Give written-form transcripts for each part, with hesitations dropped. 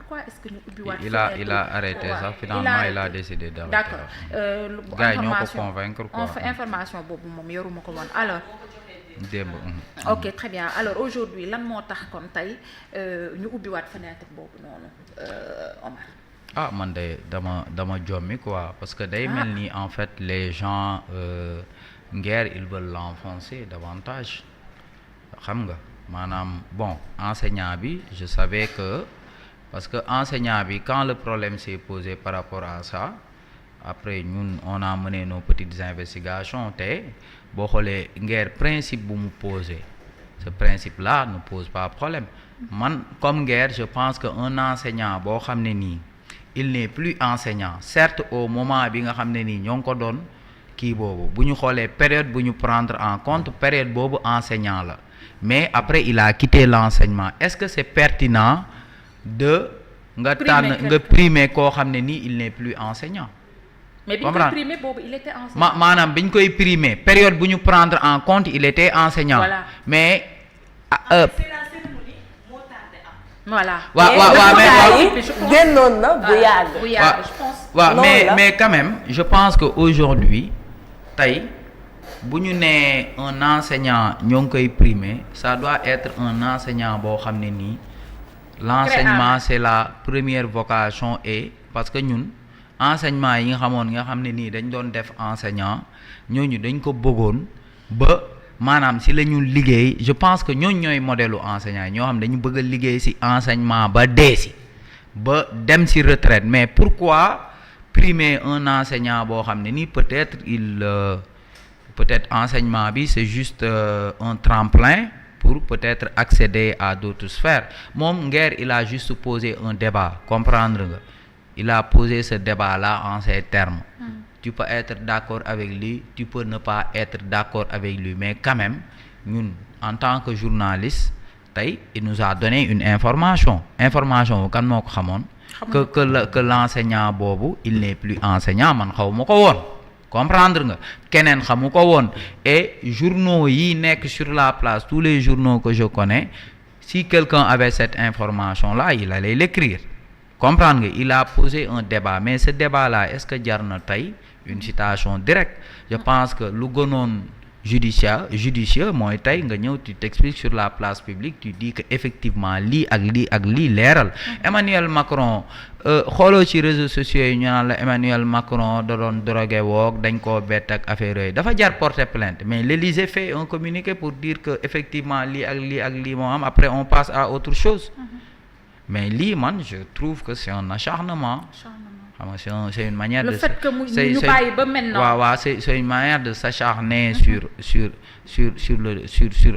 pourquoi est-ce que ñu ubbiwaat il a arrêté ça finalement il a décidé d'arrêter. D'accord gars yi ñoo ko convaincre quoi. information boobu moom yoruma ko woon alors. démb. ok très bien alors aujourd'hui lan moo tax kon tey ñu ubbiwaat fenêtre boobu noonu Omar. ah man de dama jommi quoi parce que day mel ni en fait les gens Nguer ils veulent l'enfoncer davantage xam nga maanaam bon enseignant bi je savais que parce que enseignant bi quand le problème s'est posé par rapport à ça après ñun on a mené nos petites investigations te boo xoolee Nguer principe bu mu posé ce principe là ne pose pas problème man comme Nguer je pense que un enseignant boo xam ne nii il n'est plus enseignant certes au moment bi nga xam ne nii ñoo ngi ko doon kii boobu bu ñu xoolee période bu ñu prendre en compte période boobu enseignant la mais après il a quitté l'enseignement est-ce que c'est pertinent de nga tànn nga primer koo xam ne nii il n'est plus enseignant. mais bi ñu koy primer boobu il était enseignant. maanaam bi ñu koy primer période bu ñu prendre en compte il était enseignant. Voilà. mais. voilà waaw mais génnoon na bu yàgg. je pense. waaw mais quand même je pense que aujourd'hui tey bu ñu nee un enseignant ñoo ngi koy primer ça doit être un enseignant boo xam ne nii l'enseignement c'est la première vocation et parce que ñun enseignement yi nga xamoon nga xam ne nii dañ doon def enseignant ñooñu dañ ko bëggoon ba maanaam si la ñu liggéey je pense que ñooñu ñooy modèle enseignant yi ñoo xam ne dañu bëgg a liggéey si enseignement ba dee si ba dem si retraite mais pourquoi primer un enseignant boo xam ne nii peut-être enseignement bi c'est juste un tremplin pour peut-être accéder à d'autres sphères moom Nguer il a juste posé un débat comprendre nga il a posé ce débat-là en ces termes. Tu peux être d'accord avec lui, tu peux ne pas être d'accord avec lui mais quand même ñun en tant que journaliste tey il nous a donné une information kan moo ko xamoon que l'enseignant boobu il n'est plus enseignant man xaw ma ko woon comprendre nga keneen xamu ko woon et journaux yi nekk sur la place tous les journaux que je connais si quelqu'un avait cette information-là il allait l'écrire comprendre nga il a posé un débat mais ce débat-là est-ce que jar na tey une citation directe je pense que lu gënoon judicieux mooy tey nga ñëw tu t'expliques sur la place publique tu dis que effectivement lii ak lii leeral Emmanuel Macron xooloo ci réseaux sociaux yi ñu naan la Emmanuel Macron da doon drogué woog dañ koo bett ak affaire yooyu dafa jar porter plainte mais l'Élysée fait un communiqué pour dire que effectivement lii ak lii moo am après on passe à autre chose mais lii man je trouve que c'est un acharnement xam nga c'est une manière le de fait que ñu bàyyi ba maintenant waaw c'est une manière de s'acharner sur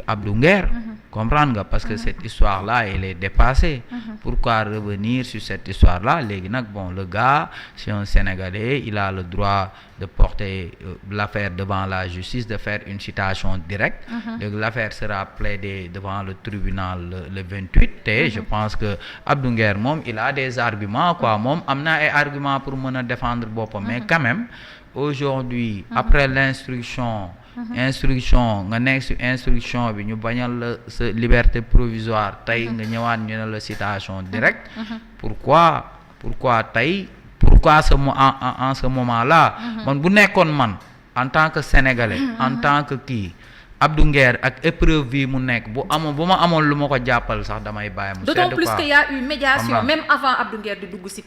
Abdou Nguer comprendre nga parce que cette histoire-là elle est dépassée pourquoi revenir sur cette histoire-là léegi nag bon le gars c'est un Sénégalais il a le droit de porter l'affaire devant la justice de faire une citation directe donc l'affaire sera plaidée devant le tribunal le 28 te je pense que Abdou Nguer moom il a des arguments quoi moom am na ay arguments pour mën a défendre boppam mais quand même aujourd'hui après l'instruction nga nekk ci instruction bi ñu bañal la sa liberté provisoire tey nga ñëwaat ñu ne la citation directe pourquoi tey pourquoi en ce moment-là man bu nekkoon man en tant que sénégalais en tant que kii Abdou Nguer ak épreuve bi mu nekk bu ma amoon lu ma ko jàppal sax damay bàyyi mu sedd quoi d'autant plus qu'il y a eu médiation même avant Abdou Nguer di dugg ci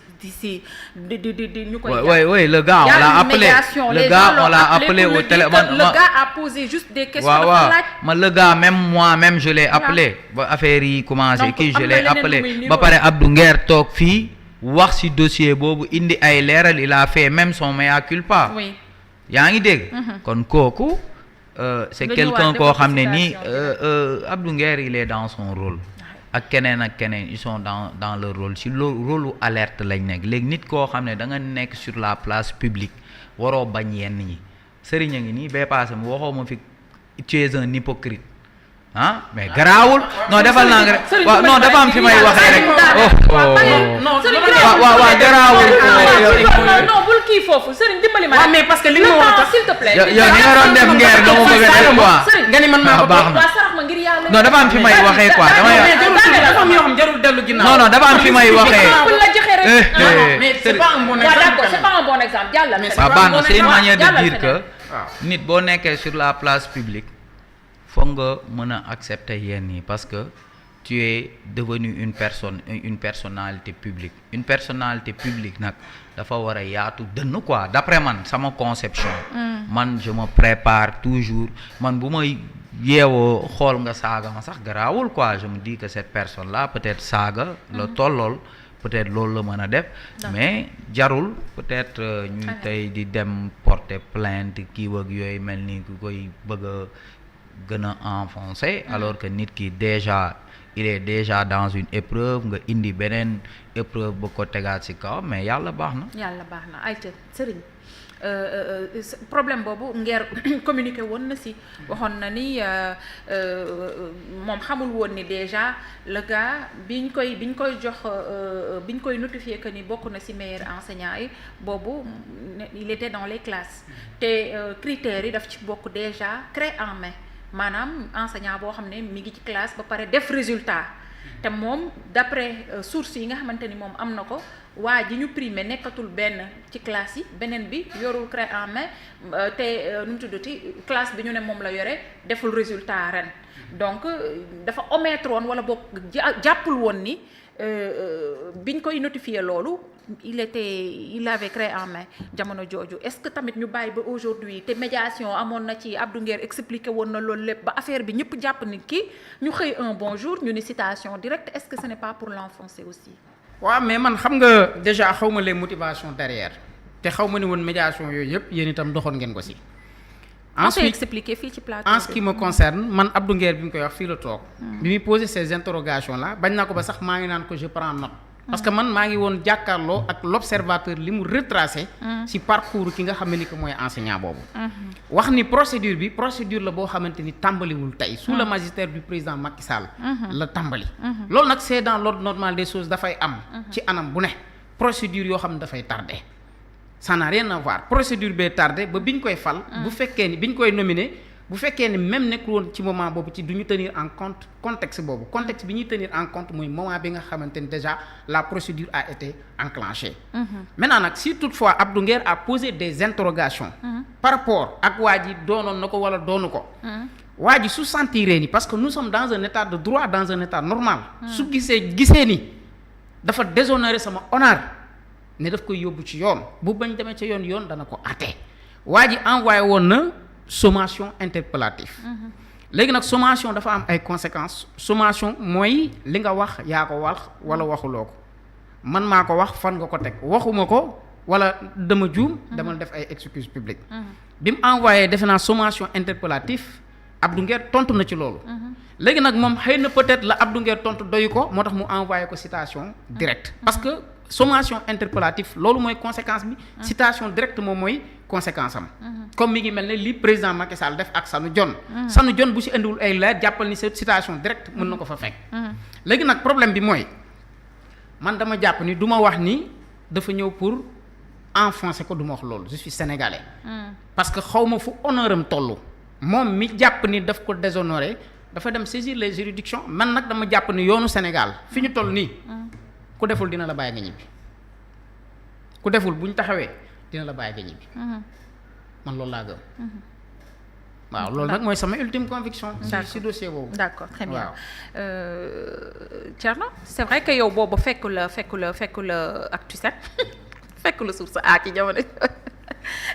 ñu koy oui le gars on l'a appelé au téléphone le gars a posé juste des questions man le gars même moi-même je l'ai appelé ba affaire yi commencé kii je l'ai appelé ba pare Abdou Nguer toog fii wax ci dossier boobu indi ay leeral il a fait même son mea culpa yaa ngi dégg kon kooku c'est quelqu'un koo xam ne nii Abdou Nguer il est dans son rôle ak keneen ils sont dans leur rôle ci rôle alerte lañ nekk léegi nit koo xam ne da nga nekk sur la place publique waroo bañ yenn ñi sëriñ a ngi nii bee passé mu waxoo ma fi tu es un hypocrite mais garaawul non defal naa nga rek waaw non dafa am fi may waxee rek waaw garaawul non bul kii foofu sëriñ dimbali ma mais parce que li nga wax s'il te plaît yow ni nga doon def Nguer dama bëgg a def quoi nga ni man maa ko baax na sarax ma ngir yàlla. non dafa am fi may waxee quoi dafa am yoo xam jarul dellu ginnaaw. non dafa am fi may waxee. la joxe rek. mais c'est pas un bon waaw exemple. d'accord c'est pas un bon exemple jàllal. Mais waaw baax na c'est une waaw, manière de jàllal dire que waaw. nit boo nekkee sur la place publique foog nga mën a accepter yenn yi parce que tu es devenu une personnalité publique une personnalité publique nag dafa war a yaatu dënn quoi d'après man sama conception. man je me prépare toujours man bu may yeewoo xool nga saaga ma sax garaawul quoi je me dis que cette personne là peut-être saaga la tollool peut-être loolu la mën a def mais jarul peut-être ñuy tey di dem porter plainte kii wag yooyu mel ni ku koy bëgg a gën a enfoncer alors que nit ki déjà il est déjà dans une épreuve nga indi beneen épreuve ba ko tegaat ci kaw mais yàlla baax na. yàlla baax na ayca sëriñ problème boobu ngeer communiqué woon na si waxoon na ni moom xamul woon ni déjà le gars biñ koy jox biñ koy notifié que ni bokk na si meilleur enseignant yi boobu il était dans les classes te critères yi daf ci bokk déjà clé en main maanaam enseignant boo xam ne mi ngi ci classe ba pare def résultat te moom d'après sources yi nga xamante ni moom am na ko waa ji ñu primé nekkatul benn ci classe yi beneen bi yorul clé en main te nu mu tuddati classe bi ñu ne moom la yore deful résultat ren donc dafa omettre woon wala boog jàppul woon ni biñ koy notifier loolu il avait clé en main jamono jooju est-ce que tamit ñu bàyyi ba aujourd'hui te médiation amoon na ci Abdou Nguer expliqué woon na loolu lépp ba affaire bi ñëpp jàpp ni kii ñu xëy un bon jour ñu ni citation directe est-ce que ce n'est pas pour l'enfoncer aussi. waaw mais man xam nga déjà xaw ma les motivations derrière te xaw ma ni woon médiation yooyu yëpp yéen itam doxoon ngeen ko si. ensuite expliqué fii ci plateau en ce qui me concerne man Abdou Nguer bi mu koy wax fii la toog. bi muy poser ces interrogations là bañ naa ko ba sax maa ngi naan ko je prends note. parce que man maa ngi woon jàkkaarloo ak l'observateur li mu retracé. ci parcours ki nga xam ne que mooy enseignant boobu. wax ni procédure la boo xamante ni tàmbaliwul tey sous le magistère du président Macky Sall. la tàmbali. loolu nag c'est dans l'ordre normal des choses dafay am. ci anam bu ne procédure yoo xam ne dafay tardé. ça n'a rien à voir procédure bee tardé ba bi ñu koy fal. bu fekkee ni bi ñu koy nominé bu fekkee ni même nekkul woon ci moment boobu ci du ñu tenir en compte contexte boobu contexte bi ñuy tenir en compte mooy moment bi nga xamante ni déjà la procédure a été enclenchée. Maintenant nag si toutefois Abdou Nguer a posé des interrogations. par rapport ak waa ji doonoon na ko wala doonu ko. waa ji su sentiree ni parce que nous sommes dans un état de droit dans un état normal. su gisee ni dafa déshonorer sama honneur ne daf koy yóbbu ci yoon bu bañ demee ca yoon dana ko àtte waa ji envoyé woon na sommation interpellative. léegi nag sommation dafa am ay conséquences sommation mooy li nga wax yaa ko wax wala waxuloo ko man maa ko wax fan nga ko teg waxuma ko wala dama juum dama def ay excuses publiques. bi mu envoyé defe naa sommation interpellative Abdou Nguer tontu na ci loolu. léegi nag moom xëy na peut-être la Abdou Nguer tontu doyu ko moo tax mu envoyé ko citation directe parce que sommation interpellative loolu mooy conséquence bi. citation directe moom mooy conséquence am. comme mi ngi mel ne li président Macky Sall def ak Sanu Jon. Sanu Jon bu si indiwul ay leer jàppal ni cette citation directe mën na ko fa fekk. léegi nag problème bi mooy man dama jàpp ni du ma wax ni dafa ñëw pour enfoncer ko du ma wax loolu je suis sénégalais. parce que xaw ma fu honneur am toll. moom mi jàpp ni daf ko déshonorer dafa dem saisir les juridictions man nag dama jàpp ni yoonu Sénégal fi ñu toll nii. ku deful dina la bàyyi nga ñibbi ku deful bu ñu taxawee dina la bàyyi nga ñibbi. man loolu laa gëm. waaw loolu nag mooy sama ultime conviction. ci dossier boobu. d'accord très bien Thierno c'est vrai que yow boobu fekku la Actu7 fekku la Source A ci jamono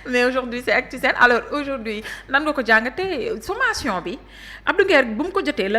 mais aujourd'hui c'est Actu7 alors aujourd'hui nan nga ko jàngatee sommation bi Abdou Nguer bu mu ko jotee la